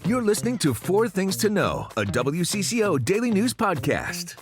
You're listening to Four Things to Know, a WCCO daily news podcast.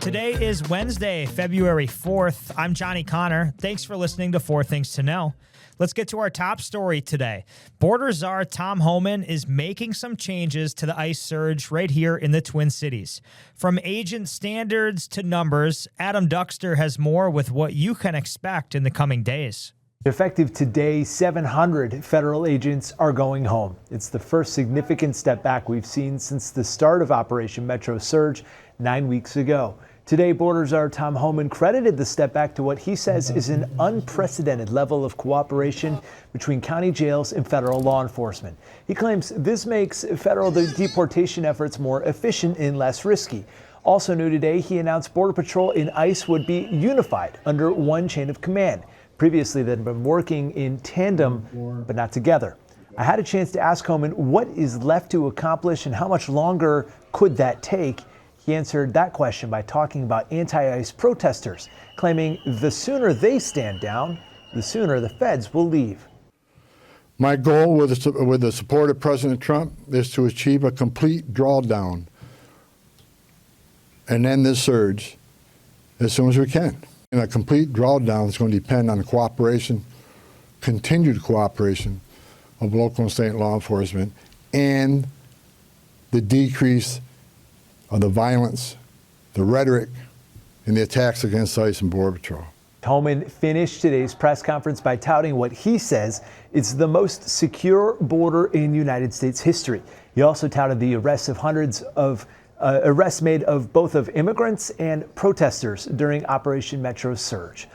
Today is Wednesday, February 4th. I'm Johnny Connor. Thanks for listening to Four Things to Know. Let's get to our top story today. Border Czar Tom Homan is making some changes to the ICE surge right here in the Twin Cities. From agent standards to numbers, Adam Duxter has more with what you can expect in the coming days. Effective today, 700 federal agents are going home. It's the first significant step back we've seen since the start of Operation Metro Surge 9 weeks ago. Today, Border Czar Tom Homan credited the step back to what he says is an unprecedented level of cooperation between county jails and federal law enforcement. He claims this makes federal deportation efforts more efficient and less risky. Also new today, he announced Border Patrol and ICE would be unified under one chain of command. Previously, they'd been working in tandem, but not together. I had a chance to ask Homan what is left to accomplish and how much longer could that take. He answered that question by talking about anti-ICE protesters, claiming the sooner they stand down, the sooner the feds will leave. My goal with the support of President Trump is to achieve a complete drawdown and end this surge as soon as we can. And a complete drawdown is going to depend on the cooperation, continued cooperation of local and state law enforcement and the decrease of the violence, the rhetoric, and the attacks against ICE and Border Patrol. Homan finished today's press conference by touting what he says is the most secure border in United States history. He also touted the arrests of hundreds of arrests made of both of immigrants and protesters during Operation Metro Surge.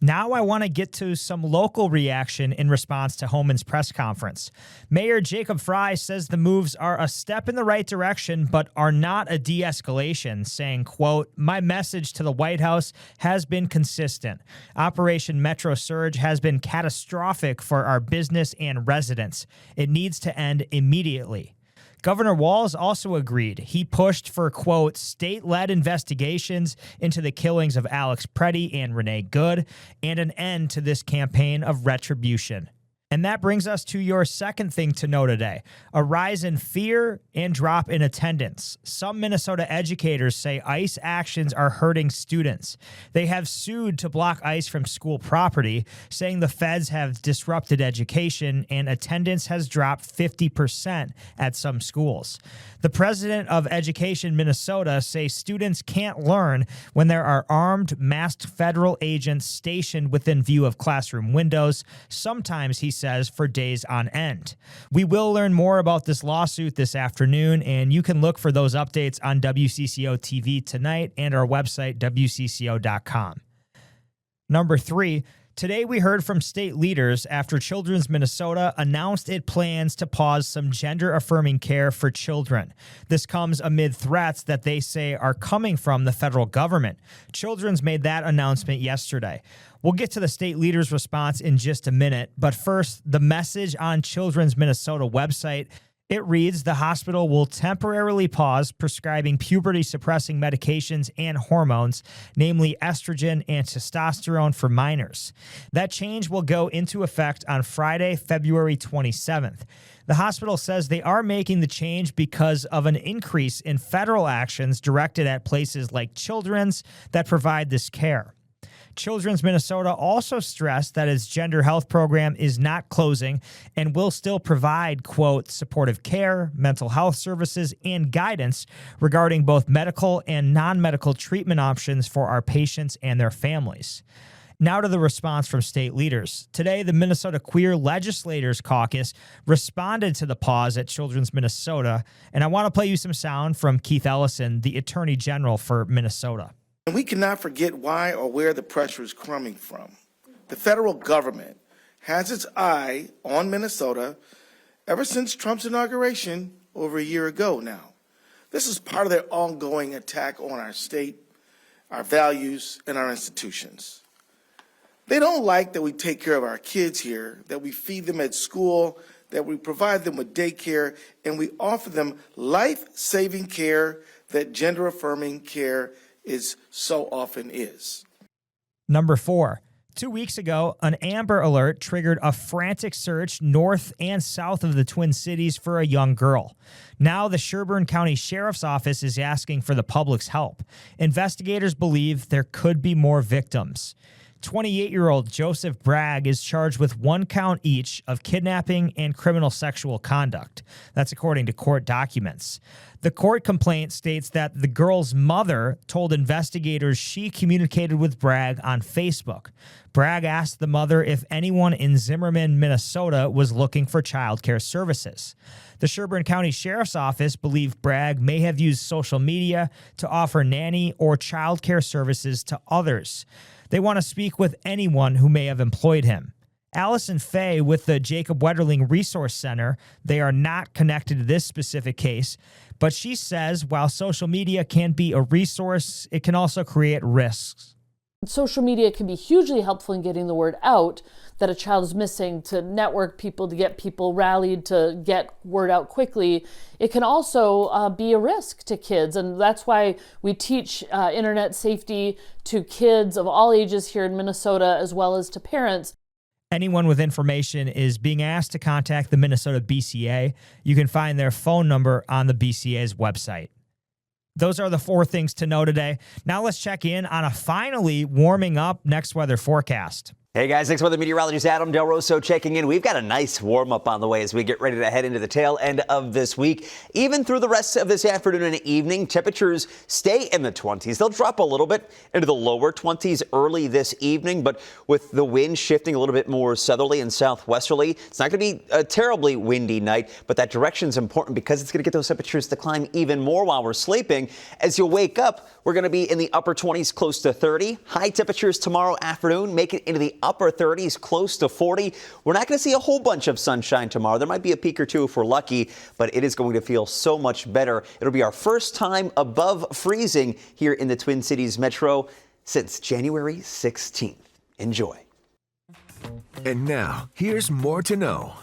Now I want to get to some local reaction in response to Homan's press conference. Mayor Jacob Frey says the moves are a step in the right direction, but are not a de-escalation, saying, quote, "My message to the White House has been consistent. Operation Metro Surge has been catastrophic for our business and residents. It needs to end immediately." Governor Walz also agreed. He pushed for, quote, state-led investigations into the killings of Alex Preddy and Renee Good and an end to this campaign of retribution. And that brings us to your second thing to know today, a rise in fear and drop in attendance. Some Minnesota educators say ICE actions are hurting students. They have sued to block ICE from school property, saying the feds have disrupted education and attendance has dropped 50% at some schools. The president of Education Minnesota says students can't learn when there are armed, masked federal agents stationed within view of classroom windows. Sometimes, he says, for days on end. We will learn more about this lawsuit this afternoon, and you can look for those updates on WCCO TV tonight and our website, WCCO.com. Number 3, today we heard from state leaders after Children's Minnesota announced it plans to pause some gender-affirming care for children. This comes amid threats that they say are coming from the federal government. Children's made that announcement yesterday. We'll get to the state leaders' response in just a minute, but first, the message on Children's Minnesota website. It reads, the hospital will temporarily pause prescribing puberty-suppressing medications and hormones, namely estrogen and testosterone for minors. That change will go into effect on Friday, February 27th. The hospital says they are making the change because of an increase in federal actions directed at places like Children's that provide this care. Children's Minnesota also stressed that its gender health program is not closing and will still provide, quote, supportive care, mental health services, and guidance regarding both medical and non-medical treatment options for our patients and their families. Now to the response from state leaders. Today, the Minnesota Queer Legislators Caucus responded to the pause at Children's Minnesota, and I want to play you some sound from Keith Ellison, the Attorney General for Minnesota. And we cannot forget why or where the pressure is coming from. The federal government has its eye on Minnesota ever since Trump's inauguration over a year ago now. This is part of their ongoing attack on our state, our values, and our institutions. They don't like that we take care of our kids here, that we feed them at school, that we provide them with daycare, and we offer them life-saving care that gender-affirming care is so often is. Number 4, 2 weeks ago, an Amber Alert triggered a frantic search north and south of the Twin Cities for a young girl. Now the Sherburne County Sheriff's Office is asking for the public's help. Investigators believe there could be more victims. 28-year-old Joseph Bragg is charged with 1 count each of kidnapping and criminal sexual conduct. That's according to court documents. The court complaint states that the girl's mother told investigators she communicated with Bragg on Facebook. Bragg asked the mother if anyone in Zimmerman, Minnesota was looking for child care services. The Sherburne County Sheriff's Office believed Bragg may have used social media to offer nanny or child care services to others. They want to speak with anyone who may have employed him. Allison Frey with the Jacob Wetterling Resource Center, they are not connected to this specific case, but she says while social media can be a resource, it can also create risks. Social media can be hugely helpful in getting the word out that a child is missing, to network people, to get people rallied, to get word out quickly. It can also be a risk to kids, and that's why we teach internet safety to kids of all ages here in Minnesota, as well as to parents. Anyone with information is being asked to contact the Minnesota BCA. You can find their phone number on the BCA's website. Those are the 4 things to know today. Now let's check in on a finally warming up next weather forecast. Hey guys, next weather meteorologist Adam Del Rosso checking in. We've got a nice warm up on the way as we get ready to head into the tail end of this week. Even through the rest of this afternoon and evening, temperatures stay in the 20s. They'll drop a little bit into the lower 20s early this evening, but with the wind shifting a little bit more southerly and southwesterly, it's not going to be a terribly windy night, but that direction is important because it's going to get those temperatures to climb even more while we're sleeping. As you wake up, we're going to be in the upper 20s, close to 30. High temperatures tomorrow afternoon make it into the upper 30s, close to 40. We're not going to see a whole bunch of sunshine tomorrow. There might be a peak or two if we're lucky, but it is going to feel so much better. It'll be our first time above freezing here in the Twin Cities metro since January 16th. Enjoy. And now, here's more to know.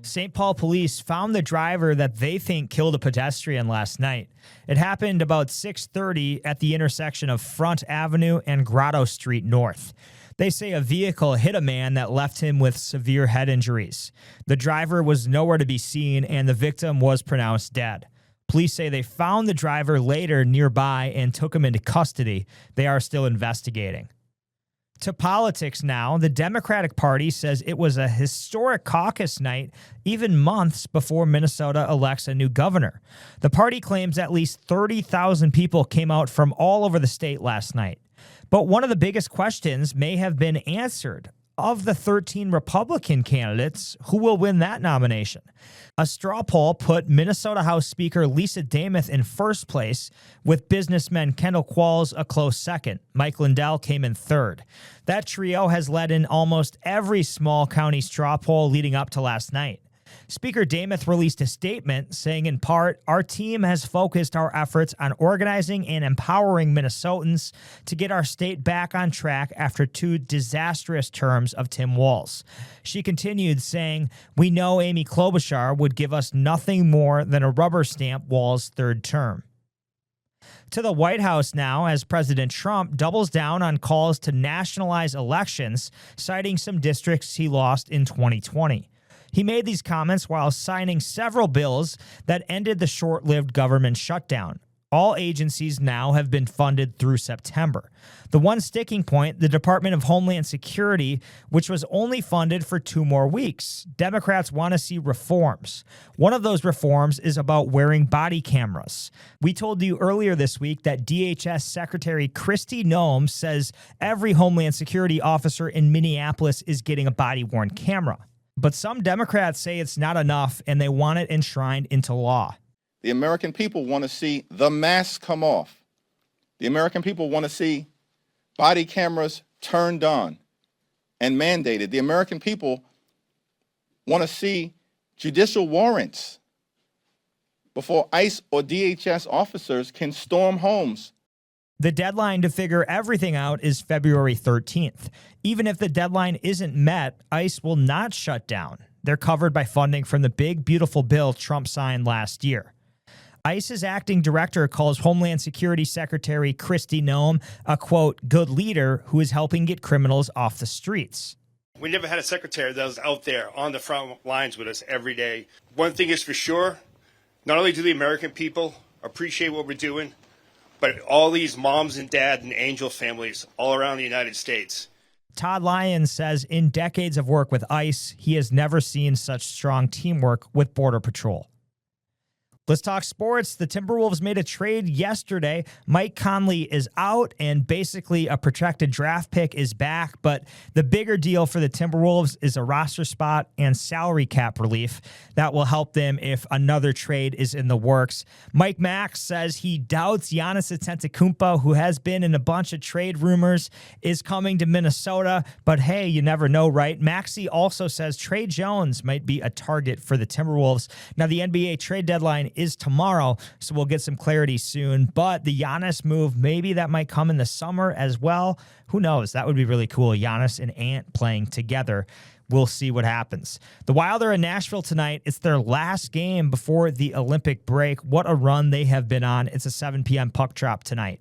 St. Paul police found the driver that they think killed a pedestrian last night. It happened about 6:30 at the intersection of Front Avenue and Grotto Street North. They say a vehicle hit a man that left him with severe head injuries. The driver was nowhere to be seen, and the victim was pronounced dead. Police say they found the driver later nearby and took him into custody. They are still investigating. To politics now, the Democratic Party says it was a historic caucus night, even months before Minnesota elects a new governor. The party claims at least 30,000 people came out from all over the state last night. But one of the biggest questions may have been answered. Of the 13 Republican candidates, who will win that nomination? A straw poll put Minnesota House Speaker Lisa Demuth in first place, with businessman Kendall Qualls a close second. Mike Lindell came in third. That trio has led in almost every small county straw poll leading up to last night. Speaker Demuth released a statement saying, in part, our team has focused our efforts on organizing and empowering Minnesotans to get our state back on track after 2 disastrous terms of Tim Walz. She continued saying, we know Amy Klobuchar would give us nothing more than a rubber stamp Walz's 3rd term. To the White House now, as President Trump doubles down on calls to nationalize elections, citing some districts he lost in 2020. He made these comments while signing several bills that ended the short-lived government shutdown. All agencies now have been funded through September. The one sticking point, the Department of Homeland Security, which was only funded for 2 more weeks. Democrats want to see reforms. One of those reforms is about wearing body cameras. We told you earlier this week that DHS Secretary Kristi Noem says every Homeland Security officer in Minneapolis is getting a body-worn camera. But some Democrats say it's not enough, and they want it enshrined into law. The American people want to see the mask come off. The American people want to see body cameras turned on and mandated. The American people want to see judicial warrants before ICE or DHS officers can storm homes. The deadline to figure everything out is February 13th. Even if the deadline isn't met, ICE will not shut down. They're covered by funding from the big, beautiful bill Trump signed last year. ICE's acting director calls Homeland Security Secretary Kristi Noem a, quote, good leader who is helping get criminals off the streets. We never had a secretary that was out there on the front lines with us every day. One thing is for sure, not only do the American people appreciate what we're doing, but all these moms and dad and angel families all around the United States. Todd Lyons says in decades of work with ICE, he has never seen such strong teamwork with Border Patrol. Let's talk sports. The Timberwolves made a trade yesterday. Mike Conley is out, and basically a projected draft pick is back. But the bigger deal for the Timberwolves is a roster spot and salary cap relief that will help them if another trade is in the works. Mike Max says he doubts Giannis Antetokounmpo, who has been in a bunch of trade rumors, is coming to Minnesota. But hey, you never know, right? Maxey also says Trey Jones might be a target for the Timberwolves. Now, the NBA trade deadline is tomorrow, so we'll get some clarity soon. But the Giannis move, maybe that might come in the summer as well. Who knows? That would be really cool. Giannis and Ant playing together. We'll see what happens. The Wild are in Nashville tonight. It's their last game before the Olympic break. What a run they have been on. It's a 7 p.m. puck drop tonight.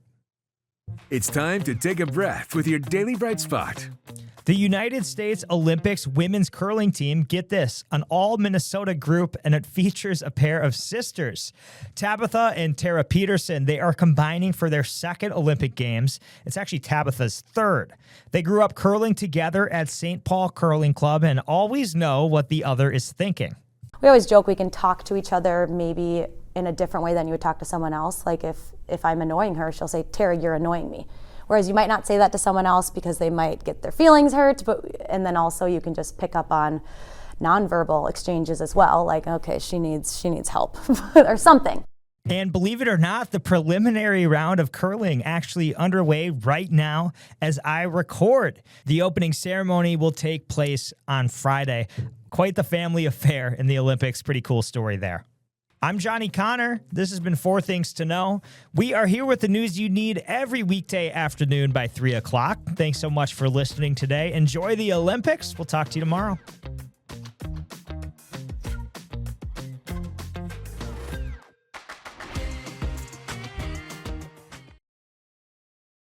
It's time to take a breath with your Daily Bright Spot. The United States Olympics women's curling team, get this, an all-Minnesota group, and it features a pair of sisters. Tabitha and Tara Peterson, they are combining for their second Olympic Games. It's actually Tabitha's third. They grew up curling together at St. Paul Curling Club and always know what the other is thinking. We always joke we can talk to each other maybe in a different way than you would talk to someone else. Like if I'm annoying her, she'll say, Tara, you're annoying me. Whereas you might not say that to someone else because they might get their feelings hurt, and then also you can just pick up on nonverbal exchanges as well, like, okay, she needs help or something. And believe it or not, the preliminary round of curling actually underway right now as I record. The opening ceremony will take place on Friday. Quite the family affair in the Olympics. Pretty cool story there. I'm Johnny Connor. This has been 4 Things to Know. We are here with the news you need every weekday afternoon by 3 o'clock. Thanks so much for listening today. Enjoy the Olympics. We'll talk to you tomorrow.